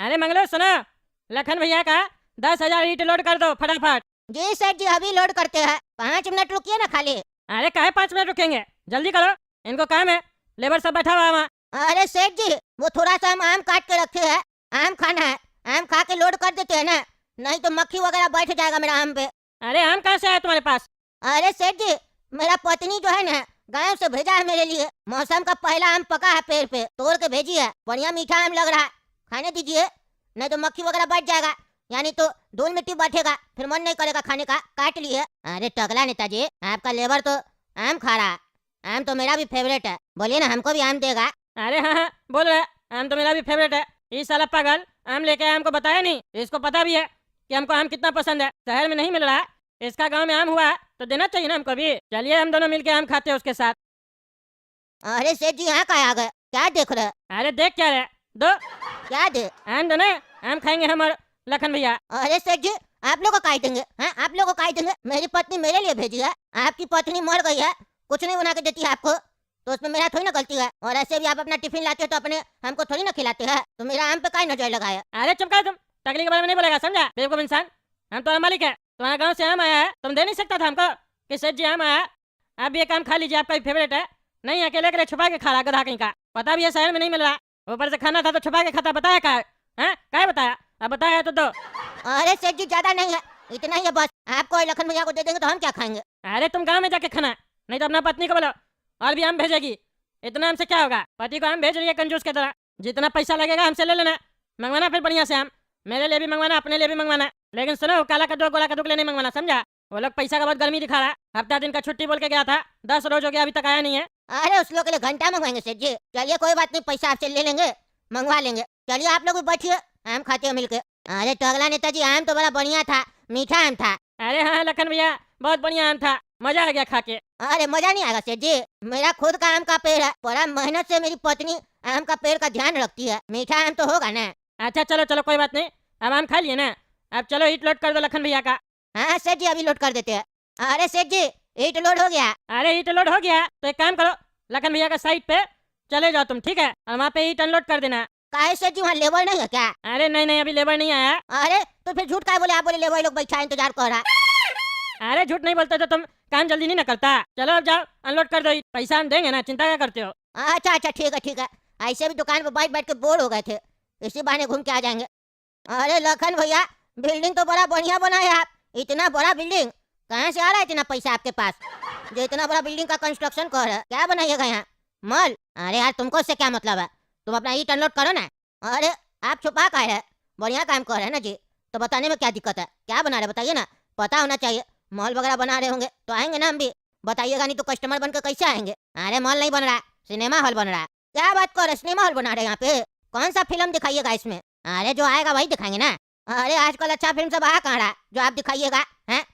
अरे मंगलो सुनो, लखन भैया का 10,000 ईंट लोड कर दो फटाफट। जी सेठ जी अभी लोड करते हैं, 5 मिनट रुकिए ना खाली। अरे काहे 5 मिनट रुकेंगे, जल्दी करो, इनको काम है, लेबर सब बैठा हुआ है वहाँ। अरे सेठ जी वो थोड़ा सा हम आम काट के रखे हैं, आम खाना है, आम खा के लोड कर देते हैं ना, नहीं तो मक्खी वगैरह बैठ जाएगा मेरा आम पे। अरे आम कहाँ से आया तुम्हारे पास? अरे सेठ जी मेरा पत्नी जो है ना गांव से भेजा है मेरे लिए, मौसम का पहला आम पका है पेड़ पे, तोड़ के भेजी है, बढ़िया मीठा आम लग रहा है, खाने दीजिए, नहीं तो मक्खी वगैरह बैठ जाएगा, यानी तो धूल मिट्टी बैठेगा, फिर मन नहीं करेगा खाने का, काट लिए। अरे टकला नेताजी आपका लेबर तो आम खा रहा है, आम तो मेरा भी फेवरेट है, बोलिए ना हमको भी आम देगा। अरे हाँ, बोल रहे, आम तो मेरा भी फेवरेट है। इस साला पागल आम लेके आया, हमको बताया नहीं, इसको पता भी है कि हमको आम कितना पसंद है, शहर में नहीं मिल रहा है, इसका गांव में आम हुआ है तो देना चाहिए ना हमको भी। चलिए हम दोनों मिलके आम खाते हैं उसके साथ। अरे सेठ जी यहाँ का आ गए, क्या देख रहे? अरे देख क्या रहे, दो क्या दे? आम दो ना, आम खाएंगे हम और लखन भैया। अरे सेठ जी आप लोग को काट देंगे, हाँ आप लोग को काट देंगे, मेरी पत्नी मेरे लिए भेजी है, आपकी पत्नी मर गई है, कुछ नहीं बना के देती है आपको, तो उसमें मेरा थोड़ी ना गलती है, और ऐसे भी आप अपना टिफिन लाते हो तो अपने हमको थोड़ी ना खिलाते हैं, तो मेरा आम पे काहे नजर लगाया? अरे चुप कर तुम, तकलीफ के बारे में नहीं बोलेगा, समझा बेवकूफ इंसान। हम तुम्हारा मालिक है, तुम्हारा गांव से आम आया है, तुम दे नहीं सकता था हमको कि सेठ जी आम आया, आप भी एक आम खा लीजिए, आपका भी फेवरेट है। नहीं अकेले के छुपा के खा रहा गधा कहीं का, पता भी है शहर में नहीं मिल रहा, ऊपर से खाना था तो छुपा के खाता, बताया का है, क्या बताया, अब बताया तो दो। अरे सेठ जी ज्यादा नहीं है, इतना ही है बस, आपको और लखन भैया को दे देंगे तो हम क्या खाएंगे? अरे तुम गाँव में जाके खाना, नहीं तो अपना पत्नी को बोलो और भी आम भेजेगी, इतना हमसे क्या होगा, पति को आम भेज रही है कंजूस की तरह, जितना पैसा लगेगा हमसे ले लेना, मंगवाना फिर बढ़िया से आम, मेरे लिए भी मंगवाना, अपने लिए भी मंगवाना, लेकिन सुनो काला कद्दू गोला कद्दू के लिए नहीं मंगवाना, समझा? वो लोग पैसा का बहुत गर्मी दिखा रहा, हफ्ता दिन का छुट्टी बोल के गया था, 10 रोज हो गया अभी तक आया नहीं है। अरे उस लोग के लिए घंटा मंगवाएंगे सेठ जी, चलिए कोई बात नहीं, पैसा आपसे ले लेंगे, मंगवा लेंगे, चलिए आप लोग भी बैठिए, आम खाते हैं मिलके। अरे टगला नेताजी आम तो बड़ा बढ़िया था, मीठा आम था। अरे हाँ लखन भैया बहुत बढ़िया आम था, मजा आ गया खा के। अरे मजा नहीं आएगा सेठ जी, मेरा खुद का आम का पेड़ है, बड़ा मेहनत से मेरी पत्नी आम का पेड़ का ध्यान रखती है, मीठा आम तो होगा ना। अच्छा चलो चलो कोई बात नहीं, अब आम खा लिए ना, अब चलो ईट लोड कर दो लखन भैया का। हाँ सेठ जी अभी लोड कर देते हैं। अरे सेठ जी ईट लोड हो गया। अरे ईट लोड हो गया तो एक काम करो, लखन भैया का साइड पे चले जाओ तुम, ठीक है, और वहाँ पे ईट अनलोड कर देना। काहे सेठ जी वहाँ लेबर नहीं है क्या? अरे नहीं नहीं अभी लेबर नहीं आया। अरे तो फिर झूठ काहे बोले, आप बोले लेबर लोग बैठा है इंतजार कर रहा। अरे झूठ नहीं बोलते तो तुम काम जल्दी नहीं ना करता, चलो अब जाओ अनलोड कर दो, पैसा हम देंगे ना, चिंता क्या करते हो। अच्छा अच्छा ठीक है ठीक है, ऐसे भी दुकान पे बैठ बैठ के बोर हो गए थे, इसी बहाने घूम के आ जाएंगे। अरे लखन भैया बिल्डिंग तो बड़ा बढ़िया बनाए आप, इतना बड़ा बिल्डिंग कहाँ से आ रहा है इतना पैसा आपके पास, जो इतना बड़ा बिल्डिंग का कंस्ट्रक्शन कर रहा है, क्या बनाइएगा यहाँ मॉल? अरे यार तुमको इससे क्या मतलब है, तुम अपना ईट अनलोड करो ना। अरे आप छुपा का है, बढ़िया काम कर रहे हैं ना जी, तो बताने में क्या दिक्कत है, क्या बना रहे बताइए ना, पता होना चाहिए, मॉल वगैरह बना रहे होंगे तो आएंगे ना हम भी, बताइएगा नहीं तो कस्टमर बनकर कैसे आएंगे? अरे मॉल नहीं बन रहा है, सिनेमा हॉल बन रहा है। क्या बात कर रहे, सिनेमा हॉल बना रहे यहाँ पे, कौन सा फिल्म दिखाइएगा इसमें? अरे जो आएगा वही दिखाएंगे ना। अरे आजकल अच्छा फिल्म सब आ कहाँ रहा जो आप दिखाइएगा हैं?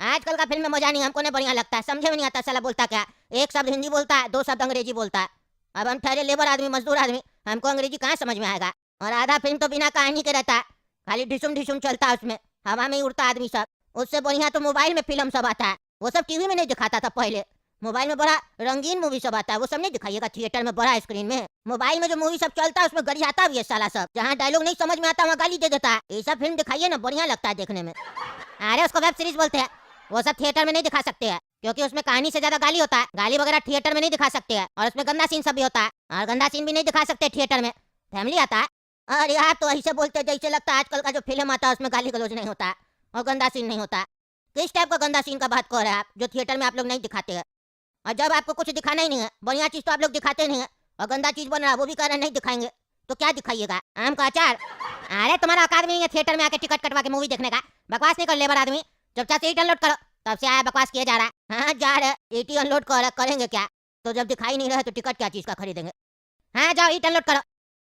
आजकल का फिल्म में मजा नहीं, हमको नहीं बढ़िया लगता है, समझे में नहीं आता साला बोलता क्या, एक शब्द हिंदी बोलता है, 2 शब्द अंग्रेजी बोलता है। अब हम ठहरे लेबर आदमी, मजदूर आदमी, हमको अंग्रेजी कहाँ समझ में आएगा? और आधा फिल्म तो बिना कहानी के रहता है, खाली ढिसुम ढिसुम चलता है उसमें, हवा में ही उड़ता आदमी सब। उससे बढ़िया तो मोबाइल में फिल्म सब आता है, वो सब टीवी में नहीं दिखाता था पहले, मोबाइल में बड़ा रंगीन मूवी सब आता है, वो सब नहीं दिखाइएगा थिएटर में बड़ा स्क्रीन में। मोबाइल में जो मूवी सब चलता है उसमें गरियाता भी है साला सब, जहाँ डायलॉग नहीं समझ में आता वहाँ गाली दे देता है। ये सब फिल्म दिखाइए ना, बढ़िया लगता है देखने में। अरे उसको वेब सीरीज बोलते हैं, वो सब थिएटर में नहीं दिखा सकते हैं, क्योंकि उसमें कहानी से ज्यादा गाली होता है, गाली वगैरह थिएटर में नहीं दिखा सकते हैं, और उसमें गंदा सीन सब भी होता है, और गंदा सीन भी नहीं दिखा सकते थिएटर में, फैमिली आता है। अरे यार तो ऐसे बोलते जैसे लगता है आजकल का जो फिल्म आता है उसमें गाली गलौज नहीं होता है और गंदा सीन नहीं होता है। किस टाइप का गंदा सीन का बात कर रहे हैं आप, जो थिएटर में आप लोग नहीं दिखाते हैं? और जब आपको कुछ दिखाना ही नहीं है, बढ़िया चीज तो आप लोग दिखाते नहीं है, और गंदा चीज बन रहा है वो भी कह रहे नहीं दिखाएंगे, तो क्या दिखाइएगा, आम का अचार? अरे तुम्हारा औकात नहीं है थिएटर में आके टिकट कटवा के मूवी देखने का, बकवास नहीं कर लेबर आदमी, चुपचाप से ईट अनलोड करो, तब से आया बकवास किया जा रहा है। हाँ जा रहे ईट अनलोड करेंगे क्या, तो जब दिखाई नहीं रहे तो टिकट क्या चीज का खरीदेंगे? हाँ जाओ ईट अनलोड करो।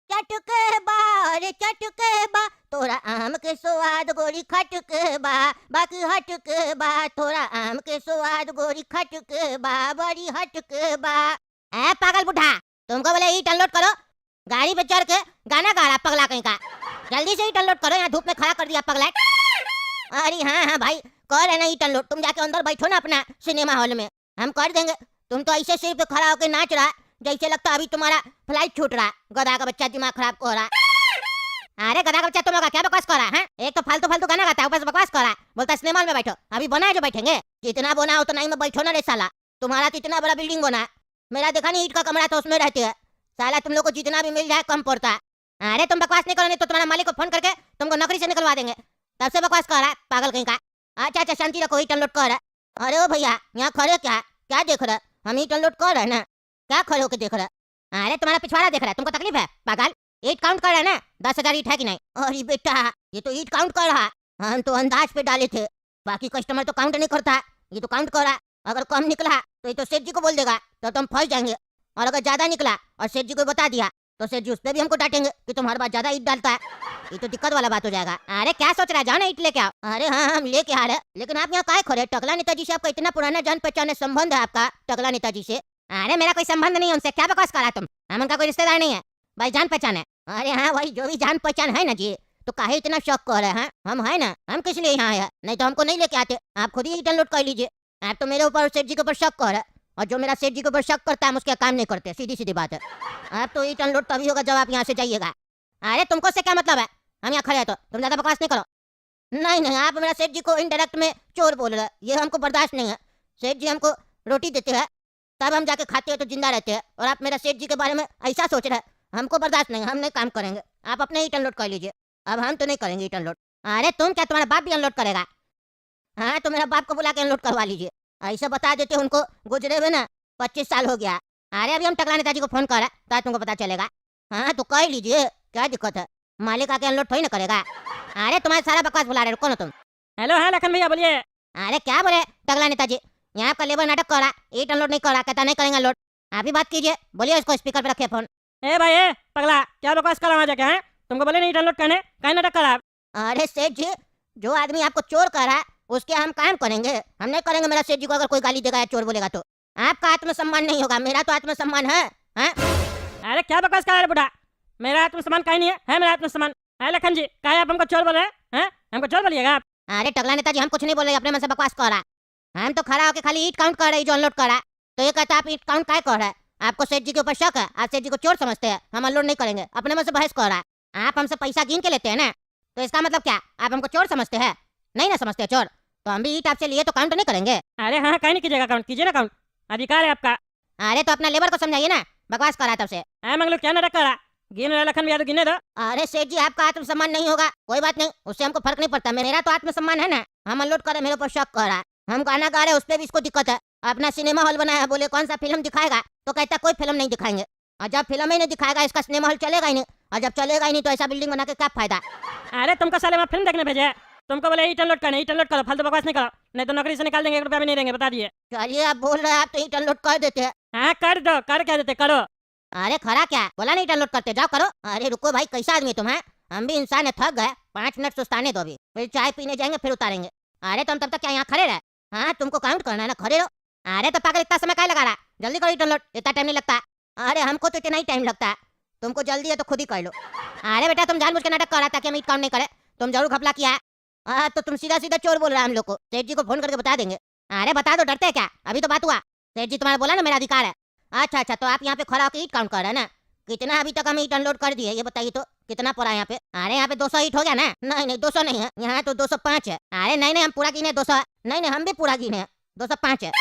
चटके बा रे चटके बा, तोरा आम के स्वाद गोरी खटके बा, बाकी हटके बा, थोड़ा आम के स्वाद गोरी खटके बा, बड़ी हटके बा। ए पागल बुढ़ा, तुमको बोले ईट अनलोड करो, गाड़ी पे चढ़ के गाना गा रहा पगला कहीं का, जल्दी से ईट अनलोड करो, यहाँ धूप में खड़ा कर दिया पगला। अरे हाँ हाँ भाई कर रहे ना ईट अनलोड, तुम जाके अंदर बैठो ना अपना सिनेमा हॉल में, हम कर देंगे। तुम तो ऐसे सिर पे खड़ा होकर नाच रहा जैसे लगता अभी तुम्हारा फ्लाइट छूट रहा, गधा का बच्चा दिमाग खराब हो रहा। अरे गधा का फालतू फालतू गाना गाता है, ऊपर से बकवास कर रहा है, बोलता है सिनेमा हॉल में बैठो। अभी बना है जो बैठेंगे, जितना बना हो उतना ही में बैठो ना रे साला। तुम्हारा तो इतना बड़ा बिल्डिंग बना है, मेरा देखा नहीं ईंट का कमरा था उसमें रहते है। साला तुम लोग को जितना भी मिल जाए कम पड़ता है। अरे तुम बकवास नहीं करो, नहीं तो तुम्हारा मालिक को फोन करके तुमको नौकरी से निकलवा देंगे। तब से बकवास कर रहा है पागल कहीं का। अच्छा अच्छा शांति रखो, ईट अनलोड कर रहा है। अरे ओ भैया यहाँ खड़े क्या क्या देख रहे? हम ईट अनलोड कर रहे हैं ना, क्या खड़े होकर देख रहे? अरे तुम्हारा पिछवाड़ा देख रहा है, तुमको तकलीफ है पागल? ईट काउंट कर रहा है ना, 10,000 ईट है कि नहीं? अरे बेटा ये तो ईट काउंट कर रहा है, हम तो अंदाज पे डाले थे, बाकी कस्टमर तो काउंट नहीं करता, ये तो काउंट कर रहा है। अगर कम निकला तो ये तो सेठ जी को बोल देगा, तो तुम फंस जाएंगे। और अगर ज्यादा निकला और सेठ जी को बता दिया तो सेठ जी उस पर भी हमको डांटेंगे कि तुम हर बार ज्यादा ईट डालता है, ये तो दिक्कत वाला बात हो जाएगा। अरे क्या सोच रहा है, जाओ ना ईट लेके आओ। अरे हाँ हम लेके आ रहे, लेकिन आप यहाँ काहे खड़े? टकला नेताजी से आपका इतना पुराना जान पहचान संबंध है आपका टकला नेताजी से? अरे मेरा कोई संबंध नहीं है उनसे, क्या बकवास कर रहा तुम? हम उनका कोई रिश्तेदार नहीं है भाई, जान पहचान है। अरे हाँ भाई जो भी जान पहचान है ना जी, तो काहे इतना शौक कर रहे हैं? हम है ना, हम किस लिए यहाँ है, नहीं तो हमको नहीं लेके आते। आप खुद ही डाउनलोड कर लीजिए। आप तो मेरे ऊपर सेठ जी के ऊपर शक कर रहे हैं, और जो मेरा सेठ जी के ऊपर शक करता है हम उसके काम नहीं करते, सीधी सीधी बात है। आप तो ये डाउनलोड तभी होगा जब आप यहाँ से जाइएगा। अरे तुमको से क्या मतलब है, हम यहाँ खड़े हैं तो तुम ज्यादा बकवास नहीं करो। नहीं नहीं आप मेरा सेठ जी को इनडायरेक्ट में चोर बोल रहे हैं, ये हमको बर्दाश्त नहीं है। सेठ जी हमको रोटी देते हैं तब हम जाके खाते हैं तो जिंदा रहते हैं, और आप मेरा सेठ जी के बारे में ऐसा सोच रहे हैं, हमको बर्दाश्त नहीं है, हम नहीं काम करेंगे। आप अपने ही डाउनलोड कर लीजिए, अब हम तो नहीं करेंगे डाउनलोड। अरे तुम क्या, तुम्हारा बाप भी अनलोड करेगा? हाँ तो मेरा बाप को बुला के अनलोड करवा लीजिए, ऐसा बता देते उनको, गुजरे हुए ना 25 साल हो गया। अरे अभी हम टकला नेताजी को फोन कर रहे हैं तो तुमको पता चलेगा। हाँ तो कर लीजिए, क्या दिक्कत है, मालिक आके अनलोड थोड़ी ना करेगा। अरे तुम्हारे सारा बकवास बुला रहे, रुको ना तुम। हेलो हाँ लखन भैया बोलिए। अरे क्या बोले टकला नेताजी, यहाँ आपका लेबर नाटक कर रहा, ईट अनलोड नहीं कर रहा, कहता नहीं करेंगे अनलोड। आप ही बात कीजिए, बोलिए उसको स्पीकर पे रखे फोन। ए भाई ए पगला, क्या बकवास कर रहा वहाँ जाके? हैं तुमको बोले नहीं डाउनलोड करने, काहे नाटक कर रहा आप? अरे सेठ जी जो आदमी आपको चोर कर रहा है उसके हम काम करेंगे, हम नहीं करेंगे। मेरा सेठ जी को अगर कोई गाली देगा या चोर बोलेगा तो आपका आत्मसम्मान नहीं होगा, मेरा तो आत्मसम्मान है। हाँ? अरे क्या बकवास कर रहा है बुढ़ा, मेरा आत्मसम्मान काहे नहीं है मेरा आत्मसम्मान। है लखन जी, काहे आप हमको चोर बोल रहे हैं? हमको चोर बोलिएगा आप? अरे टकला नेताजी हम कुछ नहीं बोल रहे, अपने मन से बकवास कर रहा। हम तो खड़ा होकर खाली ईट काउंट कर रहे जो अनलोड कर रहा, तो ये कहता आप ईट काउंट काय कर रहा है? आपको सेठ जी के ऊपर शक है, आप सेठ जी को चोर समझते हैं, हम अनलोड नहीं करेंगे, अपने मन से बहस कर रहा है। आप हमसे पैसा गिन के लेते हैं ना, तो इसका मतलब क्या, आप हमको चोर समझते हैं? नहीं ना समझते चोर, तो हम भी ईट आपसे लिए तो काउंट नहीं करेंगे। अरे हाँ काहे नहीं कीजिएगा काउंट, कीजिए ना काउंट, अधिकार है आपका। अरे तो अपना लेबर को समझाइए ना, बकवास कर रहा तब से। मंगलू क्या नाटक कर रहा, गिन रहा लखन भैया तो गिने दो। अरे सेठ जी आपका आत्मसम्मान नहीं होगा, कोई बात नहीं, उससे हमको फर्क नहीं पड़ता, मेरा तो आत्मसम्मान है ना। हम अनलोड करे, मेरे ऊपर शक कर रहा है, हम गाना गा रहे उस पर भी इसको दिक्कत है। अपना सिनेमा हॉल बनाया है, बोले कौन सा फिल्म दिखाएगा, तो कहता कोई फिल्म नहीं दिखाएंगे, और जब फिल्म ही नहीं दिखाएगा इसका सिनेमा हॉल चलेगा ही नहीं, और जब चलेगा ही नहीं तो ऐसा बिल्डिंग बना के क्या फायदा। अरे तुमको साले में फिल्म देखने भेजे, तुमको बोले ईट अनलोड करने, ईट अनलोड करो, फालतू बकवास नहीं करो, नहीं तो नौकरी से निकाल देंगे, 1 रुपया भी नहीं देंगे, बता दिए। चलिए आप बोल रहे हैं, आप तो ईट अनलोड कर देते हैं। हाँ कर दो, कर क्या देते करो। अरे खरा क्या बोला नहीं डाउनलोड करते, जाओ करो। अरे रुको भाई, कैसा आदमी तुम है, हम भी इंसान है, थक गए, 5 मिनट सुस्ताने दो, अभी फिर चाय पीने जाएंगे फिर उतारेंगे। अरे तुम तब तक क्या यहाँ खड़े रहे? हाँ तुमको काउंट करना है ना, खड़े रहो। अरे तो पागल इतना समय क्या लगा रहा, जल्दी करो डाउनलोड, इतना टाइम नहीं लगता। अरे हमको तो इतना ही टाइम लगता है, तुमको जल्दी है तो खुद ही कर लो। अरे बेटा तुम जानबूझ के नाटक कर रहा था कि हम ईट काउंट नहीं करे, तुम जरूर घपला किया है। तो तुम सीधा सीधा चोर बोल रहा है हम लोग को, सेठ जी को फोन करके बता देंगे। अरे बता दो, डरते हैं क्या, अभी तो बात हुआ, सेठ जी तुम्हारा बोला ना मेरा अधिकार है। अच्छा अच्छा तो आप यहाँ पे खड़ा होकर ईट काउंट कर रहे हैं ना, कितना अभी तक हम ईट अनलोड कर दिए ये बताइए तो, कितना पड़ा यहाँ पे? अरे यहाँ पे 200 ईट हो गया ना? नहीं नहीं 200 नहीं है, यहाँ तो 205 है। अरे नहीं नहीं हम पूरा गिने 200 है। नहीं नहीं हम भी पूरा गिने 205 है।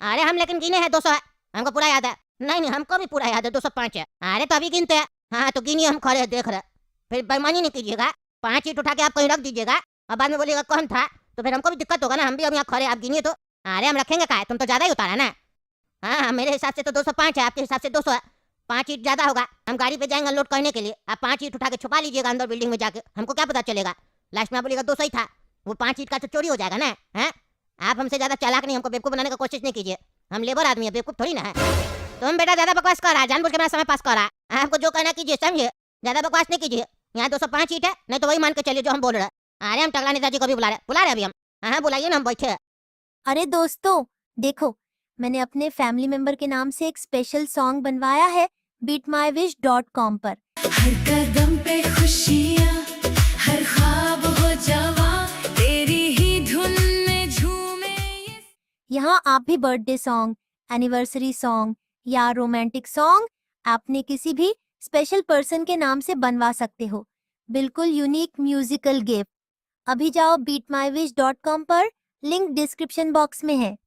अरे हम लेकिन गिने हैं 200 है, हमको पूरा याद है। नहीं नहीं हमको भी पूरा याद है 205 है। अरे तो अभी गिनते हैं। हाँ तो गिनिए, हम खड़े देख रहे, फिर बेईमानी नहीं कीजिएगा, 5 ईट उठा के आप कहीं रख दीजिएगा और बाद में बोलिएगा कौन था, तो फिर हमको भी दिक्कत होगा ना, हम भी अब यहाँ खड़े, आप गिनिए तो। अरे हम रखेंगे क्या, तुम तो ज्यादा ही उतारा ना। हाँ मेरे हिसाब से तो 205 है, आपके हिसाब से 200 है, 5 ईट ज्यादा होगा। हम गाड़ी पे जाएंगे अनलोड करने के लिए, आप 5 ईट उठा के छुपा लीजिएगा अंदर बिल्डिंग में जाके, हमको क्या पता चलेगा, लास्ट में आप बोलिएगा 200 ही था, वो 5 ईट का तो चोरी हो जाएगा ना। है आप हमसे ज्यादा चालाक नहीं, हमको बेवकूफ बनाने का कोशिश नहीं कीजिए, हम लेबर आदमी है, बेवकूफ थोड़ी ना है। तुम बेटा ज्यादा बकवास कर रहा है, जानबूझ के मेरा समय पास कर रहा है, आपको जो कहना कीजिए, समझे, ज्यादा बकवास नहीं कीजिए। यहाँ 205 ईट है, नहीं तो वही मान के चलिए जो हम बोल रहे हैं। अरे हम टकला नेताजी को भी बुला रहे अभी हम। हाँ बुलाइए ना, हम बैठे हैं। अरे दोस्तों देखो, मैंने अपने फैमिली मेंबर के नाम से एक स्पेशल सॉन्ग बनवाया है beatmywish.com पर। हर कदम पे खुशियाँ, हर ख्वाब हो जवां, तेरी ही धुन में झूमे ये। यहाँ आप भी बर्थडे सॉन्ग, एनिवर्सरी सॉन्ग या रोमांटिक सॉन्ग आपने किसी भी स्पेशल पर्सन के नाम से बनवा सकते हो। बिल्कुल यूनिक म्यूजिकल गिफ्ट अभी जाओ beatmywish.com पर, लिंक डिस्क्रिप्शन बॉक्स में है।